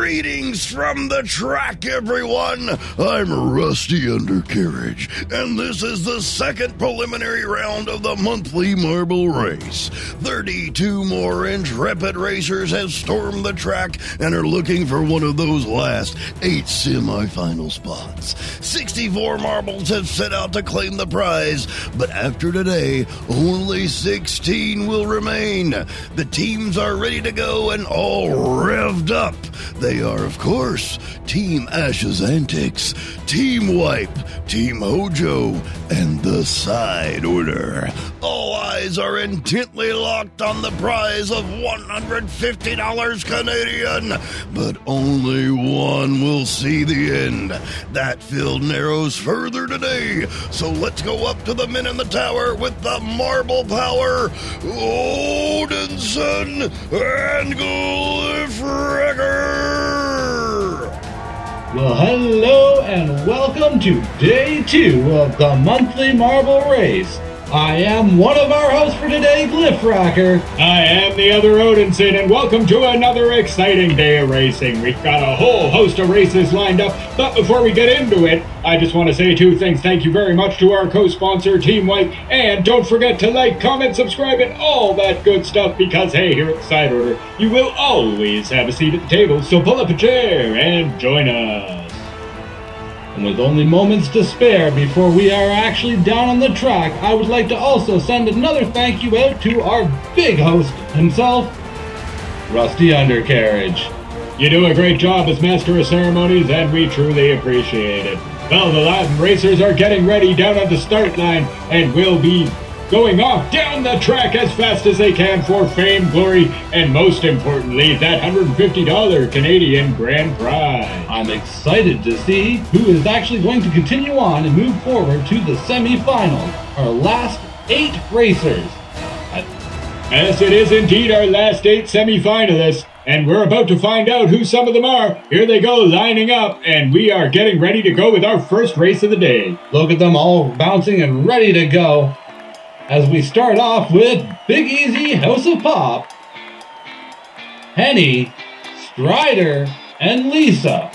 Greetings from the track, everyone. I'm Rusty Undercarriage, and this is the second preliminary round of the monthly marble race. 32 more intrepid racers have stormed the track and are looking for one of those last 8 semifinal spots. 64 marbles have set out to claim the prize, but after today, only 16 will remain. The teams are ready to go and all revved up. They are, of course, Team Ash's Antics, Team Wipe, Team Hojo, and the Side Order. All eyes are intently locked on the prize of $150 Canadian, but only one will see the end. That field narrows further today, so let's go up to the men in the tower with the marble power, Odinson and Glyphracker! Well, hello and welcome to day 2 of the monthly marble race. I am one of our hosts for today, Glyphracker. I am the other Odinson, and welcome to another exciting day of racing. We've got a whole host of races lined up, but before we get into it, I just want to say 2 things. Thank you very much to our co-sponsor, Team White, and don't forget to like, comment, subscribe, and all that good stuff, because hey, here at the Side Order, you will always have a seat at the table, so pull up a chair and join us. And with only moments to spare before we are actually down on the track, I would like to also send another thank you out to our big host himself, Rusty Undercarriage. You do a great job as Master of Ceremonies, and we truly appreciate it. Well, the Latin racers are getting ready down at the start line, and will be going off down the track as fast as they can for fame, glory, and most importantly, that $150 Canadian grand prize. I'm excited to see who is actually going to continue on and move forward to the semi-finals, our last 8 racers. Yes, it is indeed our last 8 semi-finalists, and we're about to find out who some of them are. Here they go, lining up, and we are getting ready to go with our first race of the day. Look at them all bouncing and ready to go. As we start off with Big Easy House of Pop, Henny, Strider, and Lisa.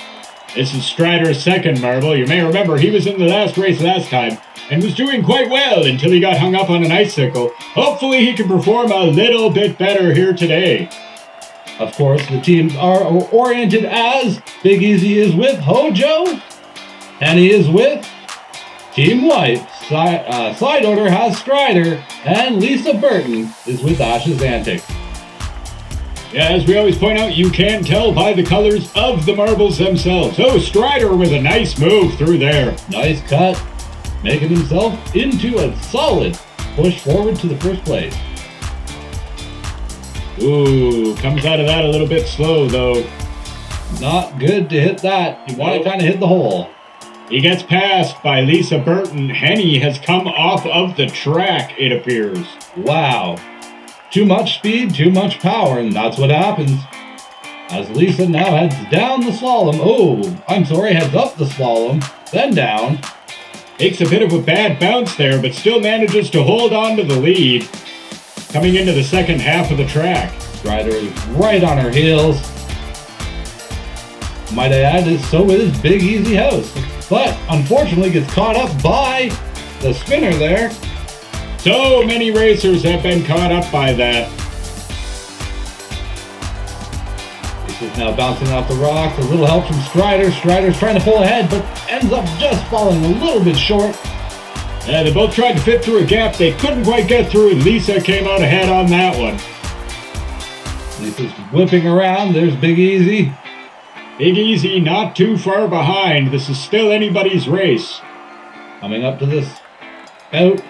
This is Strider's second marble. You may remember he was in the last race last time and was doing quite well until he got hung up on an icicle. Hopefully he can perform a little bit better here today. Of course, the teams are oriented as Big Easy is with Hojo, Henny is with Team White, Side Order has Strider, and Lisa Burton is with Ash's Antics. Yeah, as we always point out, you can tell by the colors of the marbles themselves. Oh, Strider with a nice move through there. Nice cut, making himself into a solid push forward to the first place. Ooh, comes out of that a little bit slow, though. Not good to hit that. You want to kind of hit the hole. He gets passed by Lisa Burton. Henny has come off of the track, it appears. Wow. Too much speed, too much power, and that's what happens. As Lisa now heads down the slalom. Heads up the slalom, then down. Takes a bit of a bad bounce there, but still manages to hold on to the lead. Coming into the second half of the track. Strider is right on her heels. Might I add, so is Big Easy House. But unfortunately gets caught up by the spinner there. So many racers have been caught up by that. He's now bouncing off the rocks. A little help from Strider. Strider's trying to pull ahead, but ends up just falling a little bit short. Yeah, they both tried to fit through a gap. They couldn't quite get through, and Lisa came out ahead on that one. Lisa's whipping around. There's Big Easy. Big Easy not too far behind. This is still anybody's race. Coming up to this out.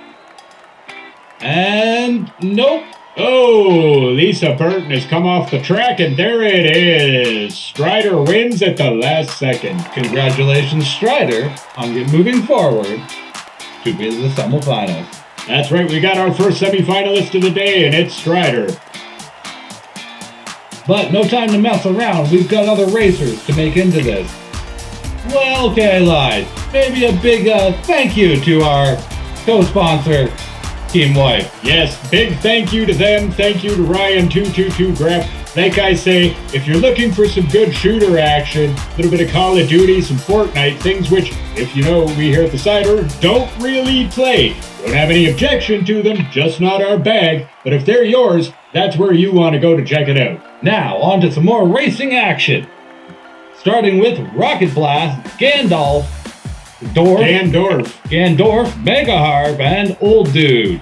And nope. Oh, Lisa Burton has come off the track, and there it is. Strider wins at the last second. Congratulations, Strider, on moving forward to be the semifinals. That's right, we got our first semifinalist of the day, and it's Strider. But no time to mess around. We've got other racers to make into this. Well, okay, I lied. Maybe a big thank you to our co-sponsor, Team White. Yes, big thank you to them. Thank you to Ryan222 Graf like I say, if you're looking for some good shooter action, a little bit of Call of Duty, some Fortnite, things which, if you know, we here at the Cider don't really play. Don't have any objection to them, just not our bag. But if they're yours, that's where you want to go to check it out. Now, on to some more racing action. Starting with Rocket Blast, Gandalf, Gandorf, Mega Harp, and Old Dude.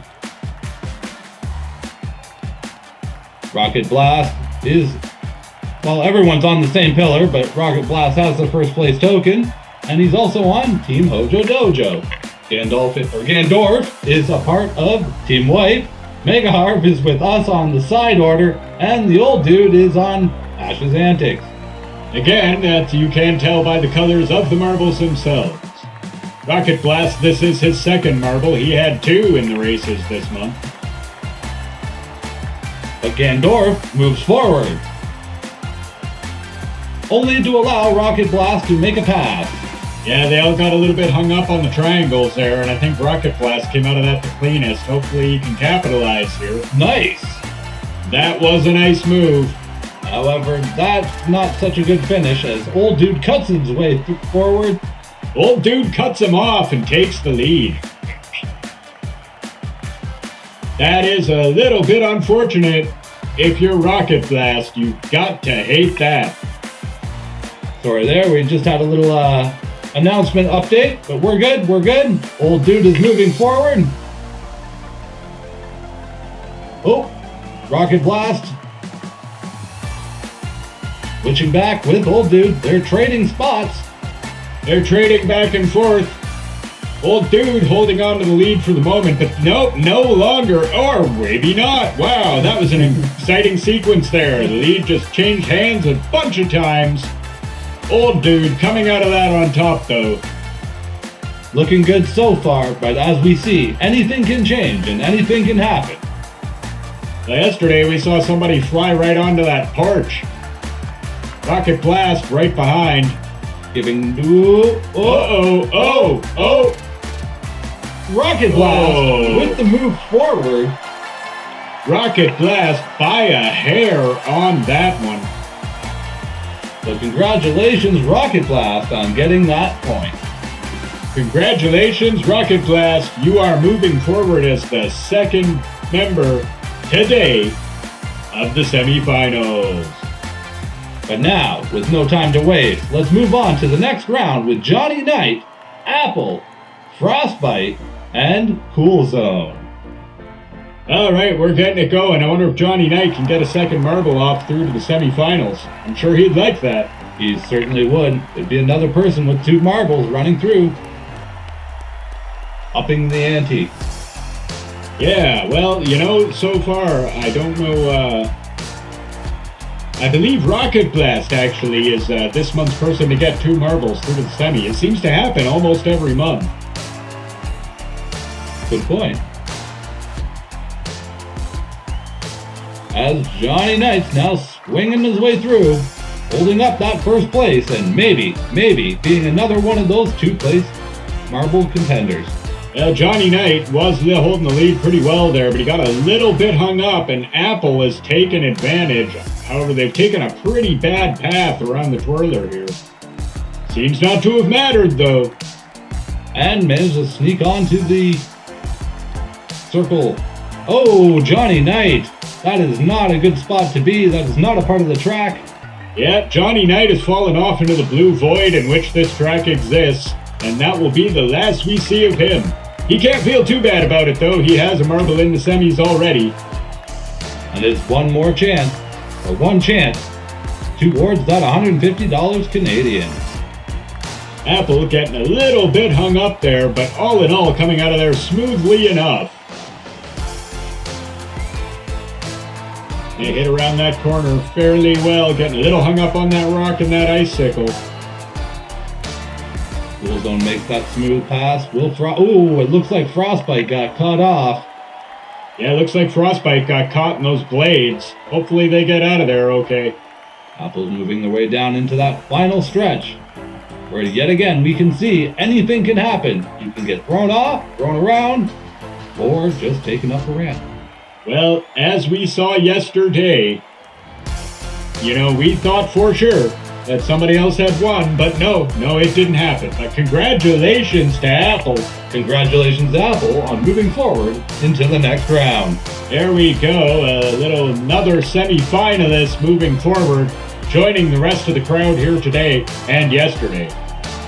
Rocket Blast is, well, everyone's on the same pillar, but Rocket Blast has the first place token, and he's also on Team Hojo Dojo. Gandorf is a part of Team Wipe, Mega Harp is with us on the side order, and the Old Dude is on Ash's Antics. Again, that you can tell by the colors of the marbles themselves. Rocket Blast, this is his second marble. He had 2 in the races this month. But Gandorf moves forward, only to allow Rocket Blast to make a pass. Yeah, they all got a little bit hung up on the triangles there, and I think Rocket Blast came out of that the cleanest. Hopefully he can capitalize here. Nice! That was a nice move. However, that's not such a good finish as Old Dude cuts his way forward. Old Dude cuts him off and takes the lead. That is a little bit unfortunate. If you're Rocket Blast, you got to hate that. Sorry there, we just had a little announcement update, but we're good. Old Dude is moving forward. Oh, Rocket Blast. Switching back with Old Dude. They're trading spots. They're trading back and forth. Old Dude holding on to the lead for the moment, but nope, no longer, or maybe not. Wow, that was an exciting sequence there. The lead just changed hands a bunch of times. Old Dude coming out of that on top, though. Looking good so far, but as we see, anything can change and anything can happen. Yesterday, we saw somebody fly right onto that porch. Rocket Blast right behind. Giving... Rocket Blast with the move forward. Rocket Blast by a hair on that one. So congratulations, Rocket Blast, on getting that point. Congratulations, Rocket Blast. You are moving forward as the second member today of the semifinals. But now, with no time to waste, let's move on to the next round with Johnny Knight, Apple, Frostbite, and Cool Zone. All right, we're getting it going. I wonder if Johnny Knight can get a second marble off through to the semifinals. I'm sure he'd like that. He certainly would. It'd be another person with 2 marbles running through. Upping the ante. Yeah, well, you know, so far, I don't know, I believe Rocket Blast actually is this month's person to get 2 marbles through to the semi. It seems to happen almost every month. Good point. As Johnny Knight's now swinging his way through, holding up that first place, and maybe being another one of those 2-place marble contenders. Johnny Knight was holding the lead pretty well there, but he got a little bit hung up, and Apple has taken advantage. However, they've taken a pretty bad path around the twirler here. Seems not to have mattered, though. And managed to sneak onto the circle. Oh, Johnny Knight. That is not a good spot to be. That is not a part of the track. Yeah, Johnny Knight has fallen off into the blue void in which this track exists, and that will be the last we see of him. He can't feel too bad about it, though. He has a marble in the semis already. And it's one chance towards that $150 Canadian. Apple getting a little bit hung up there, but all in all coming out of there smoothly enough. They hit around that corner fairly well, getting a little hung up on that rock and that icicle. Cool Zone makes that smooth pass. It looks like Frostbite got cut off. Yeah, it looks like Frostbite got caught in those blades. Hopefully they get out of there okay. Apple's moving their way down into that final stretch, where yet again we can see anything can happen. You can get thrown off, thrown around, or just taken up a ramp. Well, as we saw yesterday, You know, we thought for sure that somebody else had won, but no, it didn't happen. But congratulations to Apple. Congratulations, Apple, on moving forward into the next round. There we go, another semi-finalist moving forward, joining the rest of the crowd here today and yesterday.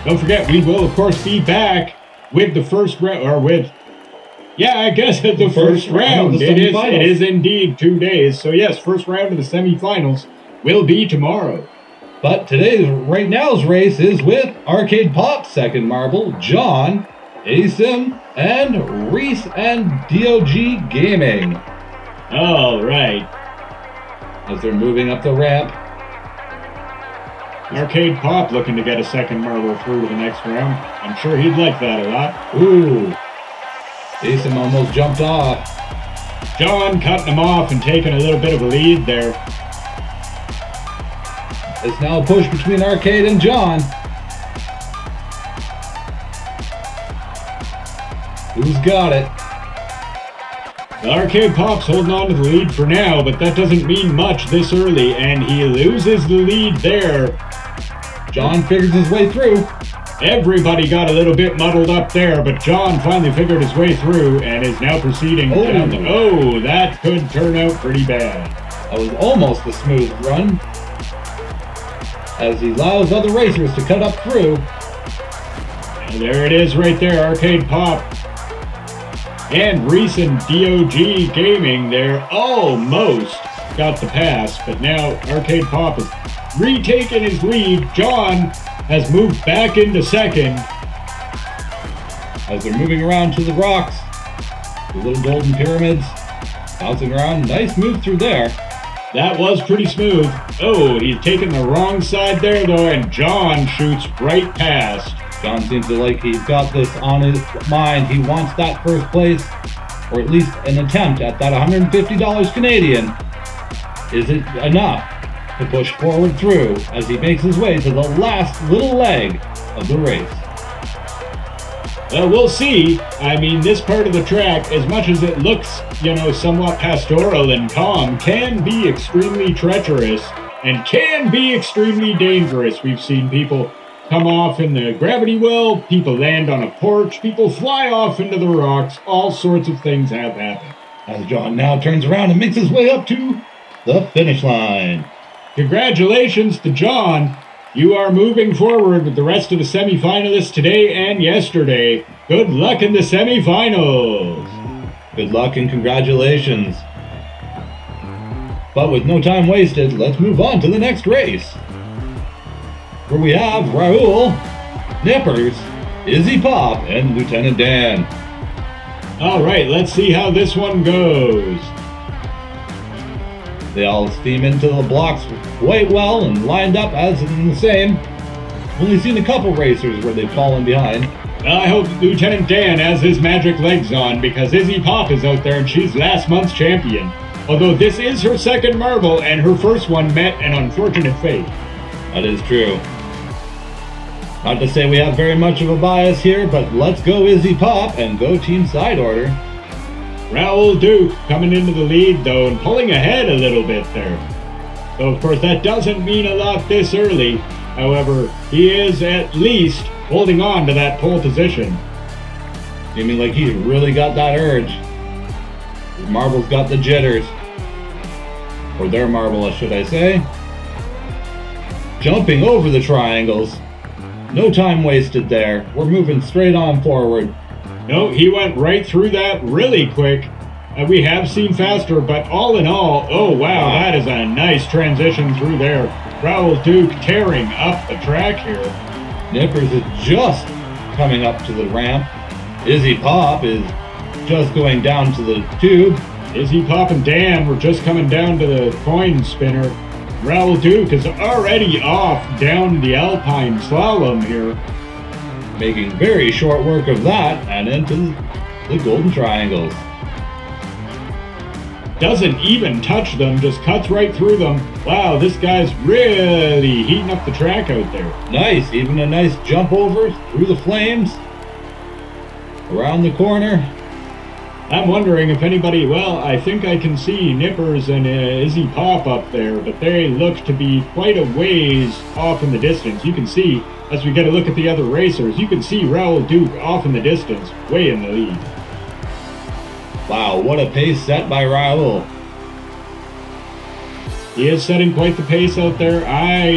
Don't forget, we will, of course, be back with the first round, or with, yeah, I guess at the first round. It is indeed 2 days. So yes, first round of the semifinals will be tomorrow. But right now's race is with Arcade Pop's second marble, John, ASIM, and Reese and DOG Gaming. All right. As they're moving up the ramp. Arcade Pop looking to get a second marble through to the next round. I'm sure he'd like that a lot. Ooh. ASIM almost jumped off. John cutting him off and taking a little bit of a lead there. It's now a push between Arcade and John. Who's got it? Arcade Pop's holding on to the lead for now, but that doesn't mean much this early, and he loses the lead there. John figures his way through. Everybody got a little bit muddled up there, but John finally figured his way through and is now proceeding down the... Oh, that could turn out pretty bad. That was almost a smooth run, as he allows other racers to cut up through. And there it is right there, Arcade Pop. And recent DOG Gaming there almost got the pass, but now Arcade Pop has retaken his lead. John has moved back into second. As they're moving around to the rocks, the little golden pyramids, bouncing around. Nice move through there. That was pretty smooth. Oh, he's taken the wrong side there though, and John shoots right past. John seems to like he's got this on his mind. He wants that first place, or at least an attempt at that $150 Canadian. Is it enough to push forward through as he makes his way to the last little leg of the race? Well, we'll see. I mean, this part of the track, as much as it looks, somewhat pastoral and calm, can be extremely treacherous and can be extremely dangerous. We've seen people come off in the gravity well, people land on a porch, people fly off into the rocks, all sorts of things have happened. As John now turns around and makes his way up to the finish line. Congratulations to John. You are moving forward with the rest of the semifinalists today and yesterday. Good luck in the semifinals. Good luck and congratulations. But with no time wasted, let's move on to the next race, where we have Raul, Nippers, Izzy Pop, and Lieutenant Dan. All right, let's see how this one goes. They all steam into the blocks quite well and lined up as in the same. Only seen a couple racers where they've fallen behind. I hope Lieutenant Dan has his magic legs on, because Izzy Pop is out there and she's last month's champion. Although this is her second marble and her first one met an unfortunate fate. That is true. Not to say we have very much of a bias here, but let's go Izzy Pop and go Team Side Order. Raul Duke coming into the lead though and pulling ahead a little bit there. So of course that doesn't mean a lot this early. However, he is at least holding on to that pole position. Seeming like he's really got that urge. His marble's got the jitters. Or their marble, should I say. Jumping over the triangles. No time wasted there. We're moving straight on forward. No, he went right through that really quick. We have seen faster, but all in all, oh wow, that is a nice transition through there. Raul Duke tearing up the track here. Nippers is just coming up to the ramp. Izzy Pop is just going down to the tube. Izzy Pop and Dan were just coming down to the coin spinner. Raul Duke is already off down the Alpine Slalom here. Making very short work of that and into the Golden Triangles. Doesn't even touch them, just cuts right through them. Wow, this guy's really heating up the track out there. Nice, even a nice jump over through the flames. Around the corner. I'm wondering if anybody, well, I think I can see Nippers and Izzy Pop up there, but they look to be quite a ways off in the distance. You can see, as we get a look at the other racers, you can see Raoul Duke off in the distance, way in the lead. Wow, what a pace set by Raul. He is setting quite the pace out there.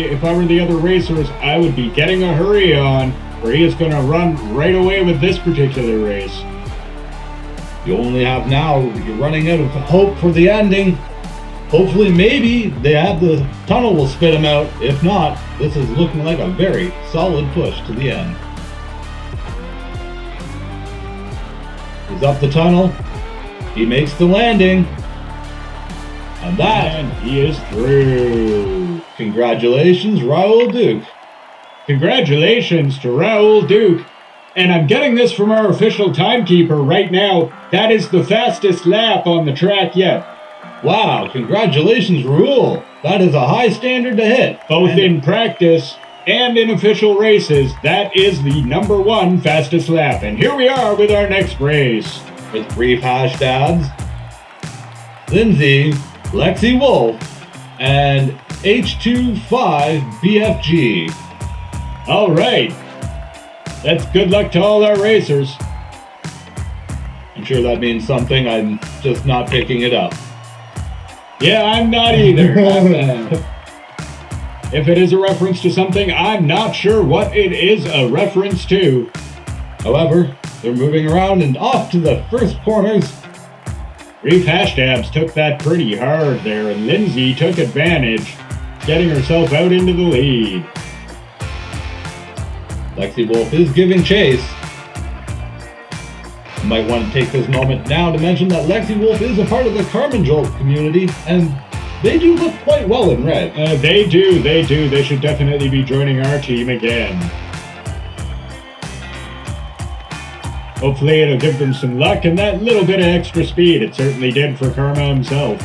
If I were the other racers, I would be getting a hurry on, or he is going to run right away with this particular race. You only have now, you're running out of hope for the ending. Hopefully, maybe the tunnel will spit him out. If not, this is looking like a very solid push to the end. He's up the tunnel. He makes the landing. And he is through. Congratulations, Raoul Duke. Congratulations to Raoul Duke. And I'm getting this from our official timekeeper right now. That is the fastest lap on the track yet. Wow, congratulations, Raoul. That is a high standard to hit. Both in practice and in official races, that is the #1 fastest lap. And here we are with our next race. With brief hashtags, Lindsay, Lexi Wolf, and H25 BFG. All right. That's good luck to all our racers. I'm sure that means something. I'm just not picking it up. Yeah, I'm not either. If it is a reference to something, I'm not sure what it is a reference to. However, they're moving around and off to the first corners. Reef Hashtabs took that pretty hard there, and Lindsay took advantage, getting herself out into the lead. Lexi Wolf is giving chase. You might want to take this moment now to mention that Lexi Wolf is a part of the Carmen Jolt community, and they do look quite well in red. They do. They should definitely be joining our team again. Hopefully it'll give them some luck and that little bit of extra speed. It certainly did for Karma himself.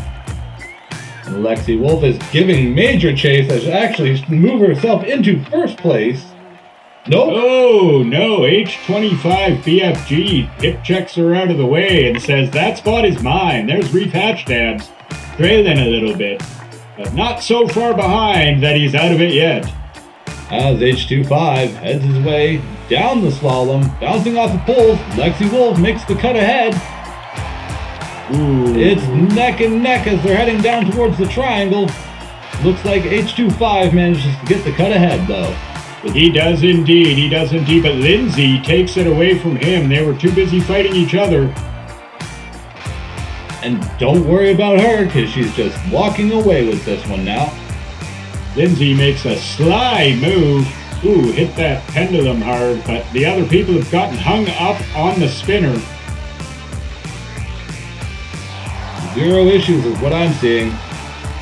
And Lexi Wolf is giving major chase as she actually move herself into first place. Nope. Oh, no. H25 BFG hip checks her out of the way and says, that spot is mine. There's Reef Hashtabs trailing a little bit, but not so far behind that he's out of it yet. As H25 heads his way down the slalom, bouncing off the poles, Lexi Wolf makes the cut ahead. Ooh. It's neck and neck as they're heading down towards the triangle. Looks like H25 manages to get the cut ahead, though. He does indeed, but Lindsay takes it away from him. They were too busy fighting each other. And don't worry about her, because she's just walking away with this one now. Lindsay makes a sly move. Ooh, hit that pendulum hard, but the other people have gotten hung up on the spinner. 0 issues is what I'm seeing.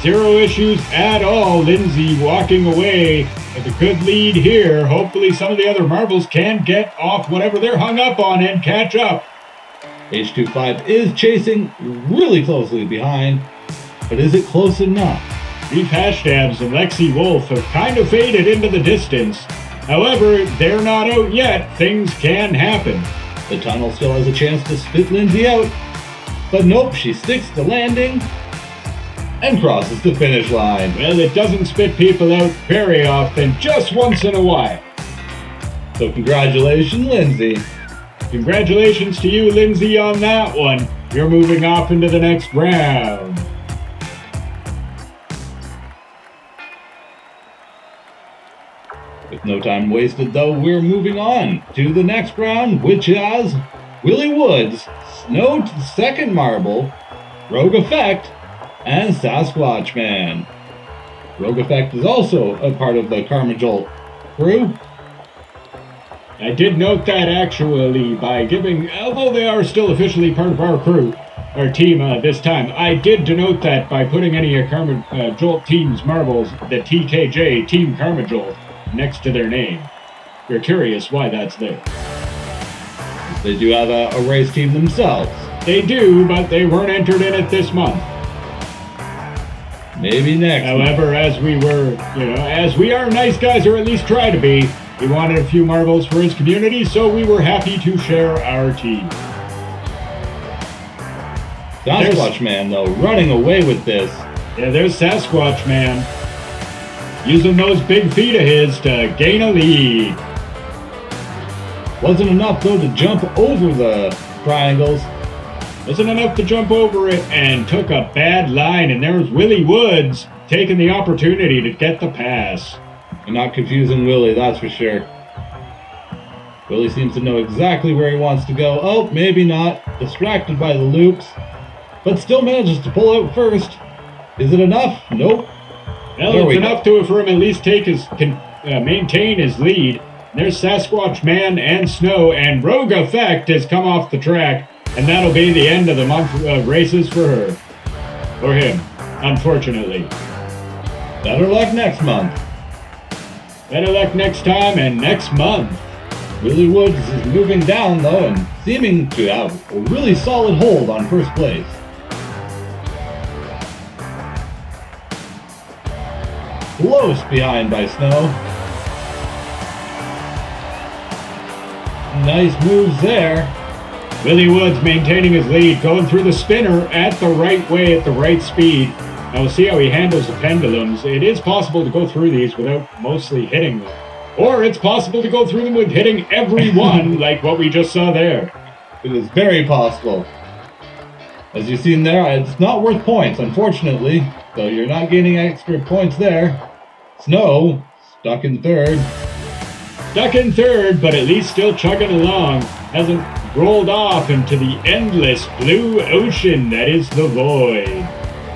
0 issues at all. Lindsay walking away with a good lead here. Hopefully some of the other marbles can get off whatever they're hung up on and catch up. H25 is chasing really closely behind, but is it close enough? Reef Hashtabs and Lexi Wolf have kind of faded into the distance. However, they're not out yet. Things can happen. The tunnel still has a chance to spit Lindsay out, but nope, she sticks to landing and crosses the finish line. Well, it doesn't spit people out very often, just once in a while. So congratulations, Lindsay. Congratulations to you, Lindsay, on that one. You're moving off into the next round. With no time wasted, though, we're moving on to the next round, which has Willie Woods, Snow to the second marble, Rogue Effect, and Sasquatch Man. Rogue Effect is also a part of the Karma Jolt crew. I did note that actually by giving, although they are still officially part of our crew, our team this time, I did denote that by putting any Karma Jolt team's marbles, the TKJ, Team Karma Jolt, next to their name. You're curious why that's there. They do have a race team themselves. They do, but they weren't entered in it this month. Maybe next. However, as we are nice guys, or at least try to be, he wanted a few marbles for his community, so we were happy to share our team. Sasquatch Man, though, running away with this. Yeah, there's Sasquatch Man. Using those big feet of his to gain a lead. Wasn't enough, though, to jump over the triangles. Wasn't enough to jump over it and took a bad line. And there's Willie Woods taking the opportunity to get the pass. And not confusing Willie, that's for sure. Willie seems to know exactly where he wants to go. Oh, maybe not. Distracted by the loops. But still manages to pull out first. Is it enough? Nope. Well, it's enough for him at least maintain his lead. There's Sasquatch Man and Snow, and Rogue Effect has come off the track, and that'll be the end of the month of races for her. Or him, unfortunately. Better luck next month. Better luck next time and next month. Willie Woods is moving down, though, and seeming to have a really solid hold on first place. Close behind by Snow. Nice moves there. Willie Woods maintaining his lead, going through the spinner at the right way, at the right speed. Now we'll see how he handles the pendulums. It is possible to go through these without mostly hitting them. Or it's possible to go through them with hitting every one, like what we just saw there. It is very possible. As you've seen there, it's not worth points, unfortunately. So you're not gaining extra points there. Snow, stuck in third. Stuck in third, but at least still chugging along. Hasn't rolled off into the endless blue ocean that is the void.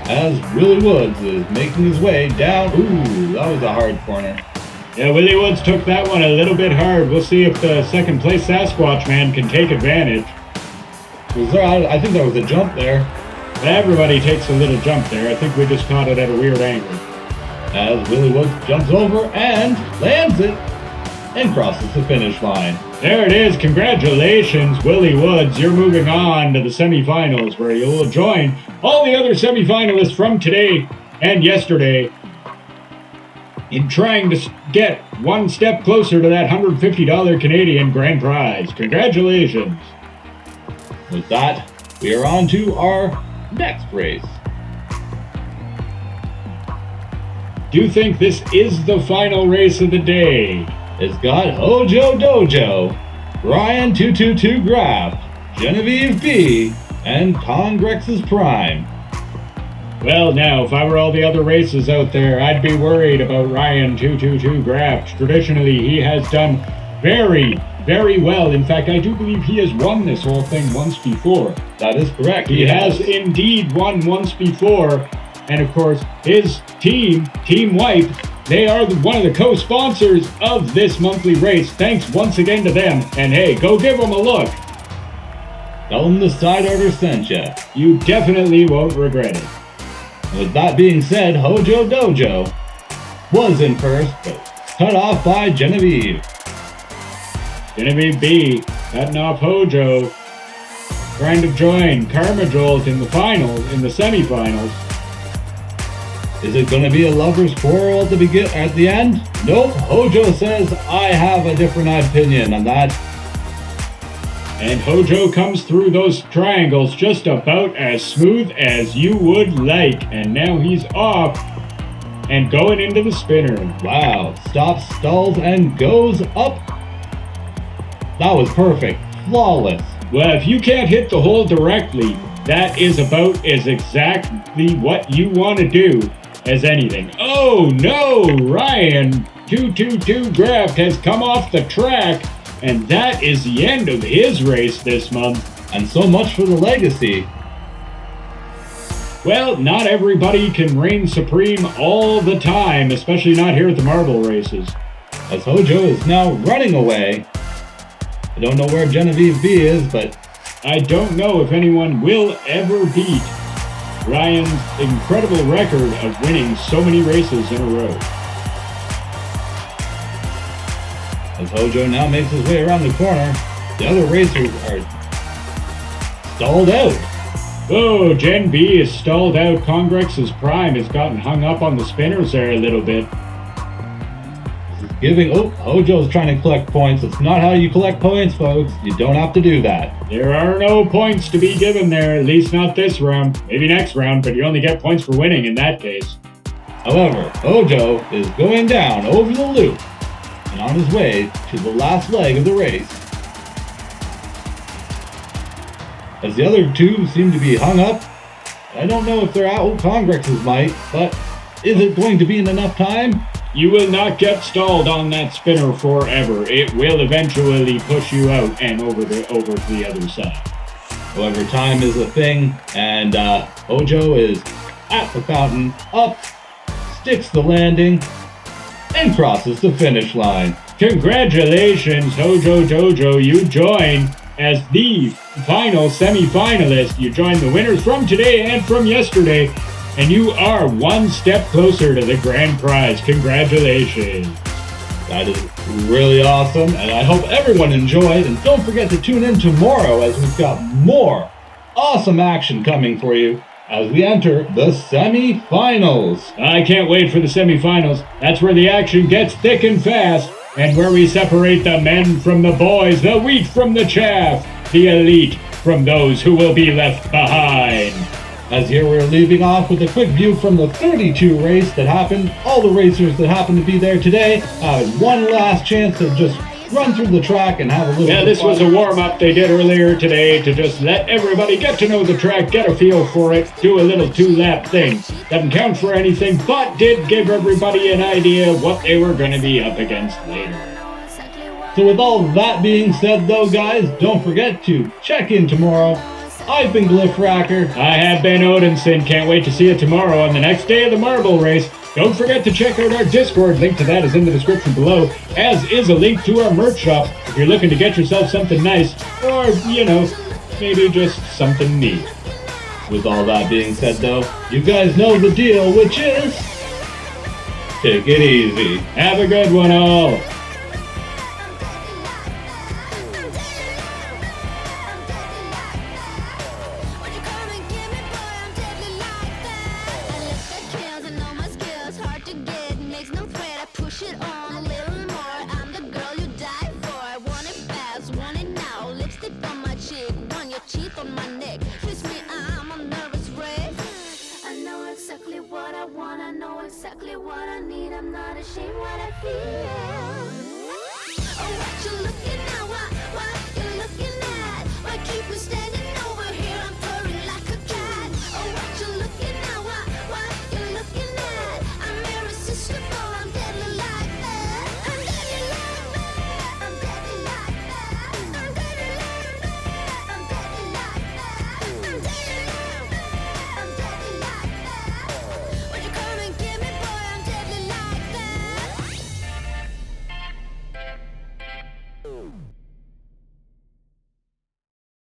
As Willie Woods is making his way down. Ooh, that was a hard corner. Yeah, Willie Woods took that one a little bit hard. We'll see if the second place Sasquatch Man can take advantage. I think there was a jump there. Everybody takes a little jump there. I think we just caught it at a weird angle. As Willie Woods jumps over and lands it and crosses the finish line. There it is. Congratulations, Willie Woods. You're moving on to the semifinals, where you will join all the other semifinalists from today and yesterday in trying to get one step closer to that $150 Canadian grand prize. Congratulations. With that, we are on to our next race. Do you think this is the final race of the day? It's got Hojo Dojo, Ryan 222 Graft, Genevieve B, and Congrex's Prime. Well, now, if I were all the other races out there, I'd be worried about Ryan 222 Graft. Traditionally, he has done very, very well. In fact, I do believe he has won this whole thing once before. That is correct. He has indeed won once before. And of course, his team, Team Wipe, they are one of the co-sponsors of this monthly race. Thanks once again to them. And hey, go give them a look. Tell them the side order sent ya. You definitely won't regret it. With that being said, Hojo Dojo was in first, but cut off by Genevieve. Genevieve B cutting off Hojo. Trying to join Karma Jolt in the semifinals. Is it going to be a lover's quarrel at the end? Nope. Hojo says, I have a different opinion on that. And Hojo comes through those triangles just about as smooth as you would like. And now he's off and going into the spinner. Wow. Stops, stalls, and goes up. That was perfect. Flawless. Well, if you can't hit the hole directly, that is about as exactly what you want to do as anything. Oh no! Ryan 222 Graft has come off the track, and that is the end of his race this month. And so much for the legacy. Well, not everybody can reign supreme all the time, especially not here at the marble races. As Hojo is now running away. I don't know where Genevieve B is, but I don't know if anyone will ever beat Ryan's incredible record of winning so many races in a row. As Hojo now makes his way around the corner, the other racers are stalled out. Oh, Gen B is stalled out. Congrex's Prime has gotten hung up on the spinners there a little bit. Hojo's trying to collect points. It's not how you collect points, folks. You don't have to do that. There are no points to be given there, at least not this round. Maybe next round, but you only get points for winning in that case. However, Hojo is going down over the loop and on his way to the last leg of the race. As the other two seem to be hung up, I don't know if they're out Congrex's might, but is it going to be in enough time? You will not get stalled on that spinner forever. It will eventually push you out and over to the other side. However, time is a thing, and Hojo is at the fountain, up, sticks the landing, and crosses the finish line. Congratulations, Hojo Dojo. You join as the final semi-finalist. You join the winners from today and from yesterday, and you are one step closer to the grand prize. Congratulations. That is really awesome, and I hope everyone enjoyed, and don't forget to tune in tomorrow as we've got more awesome action coming for you as we enter the semi-finals. I can't wait for the semi-finals. That's where the action gets thick and fast, and where we separate the men from the boys, the wheat from the chaff, the elite from those who will be left behind. As here we're leaving off with a quick view from the 32 race that happened. All the racers that happened to be there today had one last chance to just run through the track and have a little bit of fun. This was a warm-up they did earlier today to just let everybody get to know the track, get a feel for it, do a little two-lap thing. Doesn't count for anything, but did give everybody an idea of what they were going to be up against later. So with all that being said though, guys, don't forget to check in tomorrow. I've been Glyphracker. I have been Odinson. Can't wait to see you tomorrow on the next day of the marble race. Don't forget to check out our Discord. Link to that is in the description below, as is a link to our merch shop if you're looking to get yourself something nice, or, maybe just something neat. With all that being said though, you guys know the deal, which is... take it easy. Have a good one, all. Exactly what I need, I'm not ashamed what I feel. Oh, what you looking at, what you looking at? Why keep me standing over here, I'm purring like a cat. Oh, what you looking at, what you looking at? I'm irresistible, I'm deadly like that. I'm deadly like that, I'm deadly like that. I'm deadly like that, I'm deadly like that. I'm deadly like that, I'm deadly like that. When you come and get me, boy, I'm deadly like that.